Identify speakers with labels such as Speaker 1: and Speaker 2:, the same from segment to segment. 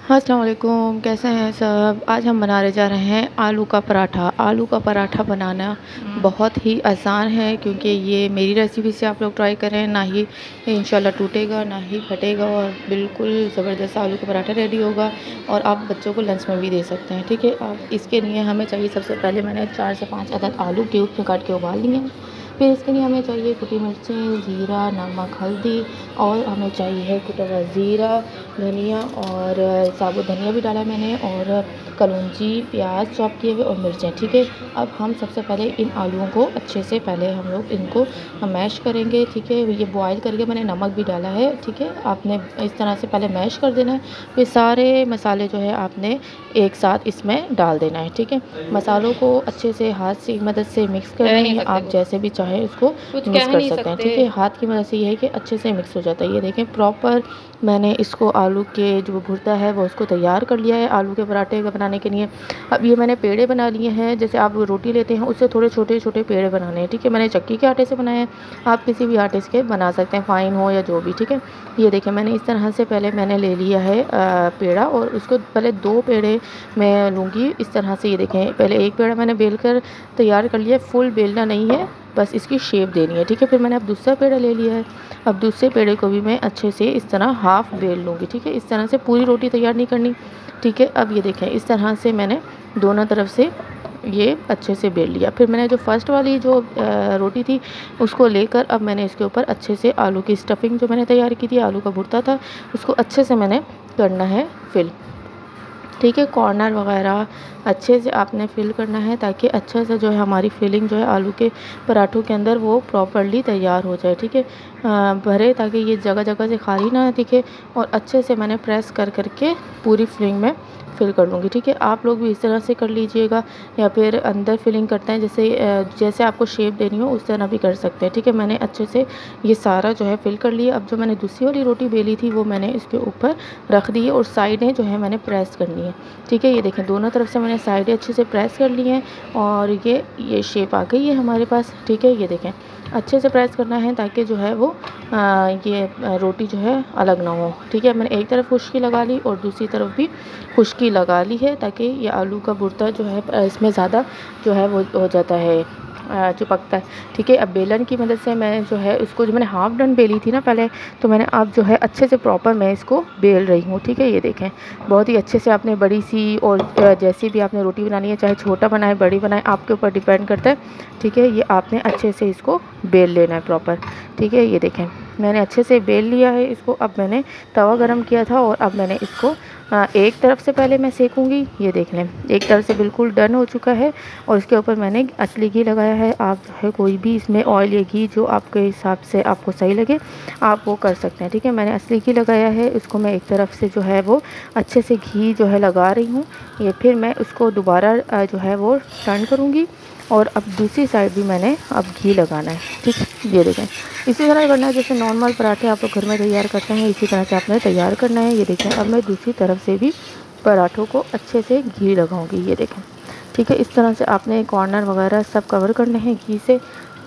Speaker 1: अस्सलाम वालेकुम, कैसे हैं सब। आज हम बनाने जा रहे हैं आलू का पराठा। आलू का पराठा बनाना बहुत ही आसान है, क्योंकि ये मेरी रेसिपी से आप लोग ट्राई करें, ना ही इंशाल्लाह टूटेगा ना ही फटेगा और बिल्कुल ज़बरदस्त आलू का पराठा रेडी होगा। और आप बच्चों को लंच में भी दे सकते हैं। ठीक है, अब इसके लिए हमें चाहिए, सबसे पहले मैंने 4 से 5 अदद आलू क्यूब में काट के उबाल लिए हैं। फिर इसके लिए हमें चाहिए कुटी मिर्चें, ज़ीरा, नमक, हल्दी, और हमें चाहिए कुटा हुआ ज़ीरा, धनिया, और साबुत धनिया भी डाला मैंने, और कलौंजी, प्याज चॉप किए हुए, और मिर्चें। ठीक है, अब हम सबसे पहले इन आलूओं को अच्छे से पहले हम लोग इनको मैश करेंगे। ठीक है, ये बॉयल करके मैंने नमक भी डाला है। ठीक है, आपने इस तरह से पहले मैश कर देना है। फिर सारे मसाले जो है आपने एक साथ इसमें डाल देना है। ठीक है, मसालों को अच्छे से हाथ से मदद से मिक्स करना है। आप जैसे भी चाहे उसको मिक्स कर सकते हैं। ठीक है, हाथ की मदद से ये है कि अच्छे से मिक्स हो जाता है। ये देखें, प्रॉपर मैंने इसको आलू के जो भुर्ता है वो उसको तैयार कर लिया है आलू के पराठे का बनाने के लिए। अब ये मैंने पेड़े बना लिए हैं, जैसे आप रोटी लेते हैं उससे थोड़े छोटे छोटे पेड़े बनाने हैं। ठीक है, मैंने चक्की के आटे से बनाए हैं, आप किसी भी आटे से बना सकते हैं, फाइन हो या जो भी। ठीक है, ये देखें, मैंने इस तरह से पहले मैंने ले लिया है पेड़ा, और उसको पहले 2 पेड़े मैं लूँगी इस तरह से। ये देखें, पहले एक पेड़ा मैंने बेल कर तैयार कर लिया, फुल बेलना नहीं है, बस इसकी शेप देनी है। ठीक है, फिर मैंने अब दूसरा पेड़ा ले लिया है। अब दूसरे पेड़े को भी मैं अच्छे से इस तरह हाफ़ बेल लूँगी। ठीक है, इस तरह से पूरी रोटी तैयार नहीं करनी। ठीक है, अब ये देखें, इस तरह से मैंने दोनों तरफ से ये अच्छे से बेल लिया। फिर मैंने जो फर्स्ट वाली जो रोटी थी उसको लेकर अब मैंने इसके ऊपर अच्छे से आलू की स्टफिंग जो मैंने तैयार की थी, आलू का भुर्ता था, उसको अच्छे से मैंने करना है फिल। ठीक है, कॉर्नर वगैरह अच्छे से आपने फिल करना है, ताकि अच्छा सा जो है हमारी फिलिंग जो है आलू के पराठों के अंदर वो प्रॉपर्ली तैयार हो जाए। ठीक है, भरे, ताकि ये जगह जगह से खाली ना दिखे, और अच्छे से मैंने प्रेस कर करके पूरी फिलिंग में फिल कर लूँगी। ठीक है, आप लोग भी इस तरह से कर लीजिएगा, या फिर अंदर फिलिंग करते हैं जैसे जैसे आपको शेप देनी हो उस तरह भी कर सकते हैं। ठीक है, मैंने अच्छे से ये सारा जो है फिल कर लिया। अब जो मैंने दूसरी वाली रोटी बेली थी वो मैंने इसके ऊपर रख दी है, और साइडें जो है मैंने प्रेस करनी है। ठीक है, ये देखें, दोनों तरफ से मैंने साइडें अच्छे से प्रेस कर ली हैं, और ये शेप आ गई है हमारे पास। ठीक है, ये देखें, अच्छे से प्रेस करना है ताकि जो है वो रोटी जो है अलग ना हो। ठीक है, मैंने एक तरफ खुश्की लगा ली और दूसरी तरफ भी खुश्की लगा ली है, ताकि ये आलू का भुर्ता जो है इसमें ज़्यादा जो है वो हो जाता है, चिपकता है। ठीक है, अब बेलन की मदद से मैं जो है इसको, जो मैंने हाफ़ डन बेली थी ना पहले, तो मैंने अब जो है अच्छे से प्रॉपर मैं इसको बेल रही हूँ। ठीक है, ये देखें, बहुत ही अच्छे से आपने बड़ी सी, और जैसी भी आपने रोटी बनानी है, चाहे छोटा बनाए बड़ी बनाए, आपके ऊपर डिपेंड करता है। ठीक है, ये आपने अच्छे से इसको बेल लेना है प्रॉपर। ठीक है, ये देखें, मैंने अच्छे से बेल लिया है इसको। अब मैंने तवा गरम किया था, और अब मैंने इसको एक तरफ से पहले मैं सेकूँगी। ये देख लें, एक तरफ से बिल्कुल डन हो चुका है, और इसके ऊपर मैंने असली घी लगाया है। आप जो है कोई भी इसमें ऑयल या घी जो आपके हिसाब से आपको सही लगे आप वो कर सकते हैं। ठीक है, मैंने असली घी लगाया है, इसको मैं एक तरफ से जो है वो अच्छे से घी जो है लगा रही हूँ। ये फिर मैं उसको दोबारा जो है वो टर्न करूँगी, और अब दूसरी साइड भी मैंने अब घी लगाना है। ठीक, ये देखें, इसी तरह करना है जैसे नॉर्मल पराठे आप लोग घर में तैयार करते हैं, इसी तरह से आपने तैयार करना है। ये देखें, अब मैं दूसरी तरफ से भी पराठों को अच्छे से घी लगाऊंगी। ये देखें, ठीक है, इस तरह से आपने कॉर्नर वगैरह सब कवर करने हैं घी से।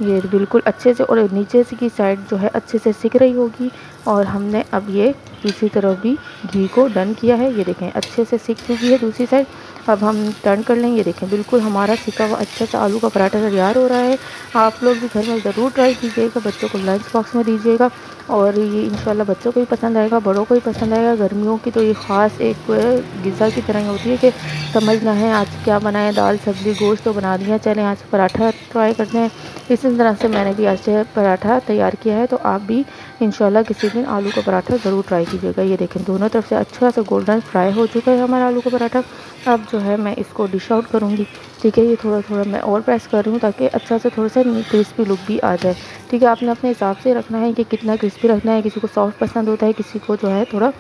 Speaker 1: ये बिल्कुल अच्छे से, और नीचे से की साइड जो है अच्छे से सिक रही होगी, और हमने अब ये दूसरी तरफ भी घी को डन किया है। ये देखें, अच्छे से सिक चुकी है दूसरी साइड। अब हम टर्न कर लेंगे। ये देखें, बिल्कुल हमारा सिका हुआ अच्छा सा आलू का पराठा तैयार हो रहा है। आप लोग भी घर में ज़रूर ट्राई कीजिएगा, बच्चों को लंच बॉक्स में दीजिएगा, और ये इंशाल्लाह बच्चों को भी पसंद आएगा, बड़ों को भी पसंद आएगा। गर्मियों की तो ये ख़ास एक ग़िज़ा की तरह होती है कि समझना है आज क्या बनाएं, दाल सब्ज़ी गोश्त तो बना दिया, चलें आज पराठा ट्राई करते हैं। इसी तरह से मैंने भी आज पराठा तैयार किया है, तो आप भी इंशाल्लाह किसी दिन आलू का पराठा ज़रूर ट्राई कीजिएगा। ये देखें, दोनों तरफ से अच्छा सा गोल्डन फ्राई हो चुका है हमारा आलू का पराठा। अब जो है मैं इसको डिश आउट करूँगी। ठीक है, ये थोड़ा थोड़ा मैं और प्रेस कर रही हूँ, ताकि अच्छा सा थोड़ा सा क्रिस्पी लुक भी आ जाए। ठीक है, आपने अपने हिसाब से रखना है कि कितना क्रिस्पी रखना है। किसी को सॉफ्ट पसंद होता है, किसी को जो है थोड़ा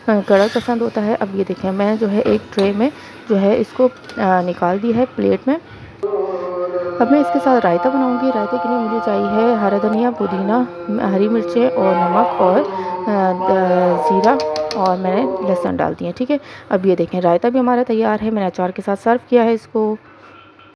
Speaker 1: कड़क पसंद होता है। अब ये देखें, मैं जो है एक ट्रे में जो है इसको निकाल दी है प्लेट में। अब मैं इसके साथ रायता बनाऊंगी। रायते के लिए मुझे चाहिए हरा धनिया, पुदीना, हरी मिर्चें, और नमक, और ज़ीरा, और मैंने लहसुन डाल दिए। ठीक है, अब ये देखें, रायता भी हमारा तैयार है। मैंने अचार के साथ सर्व किया है इसको।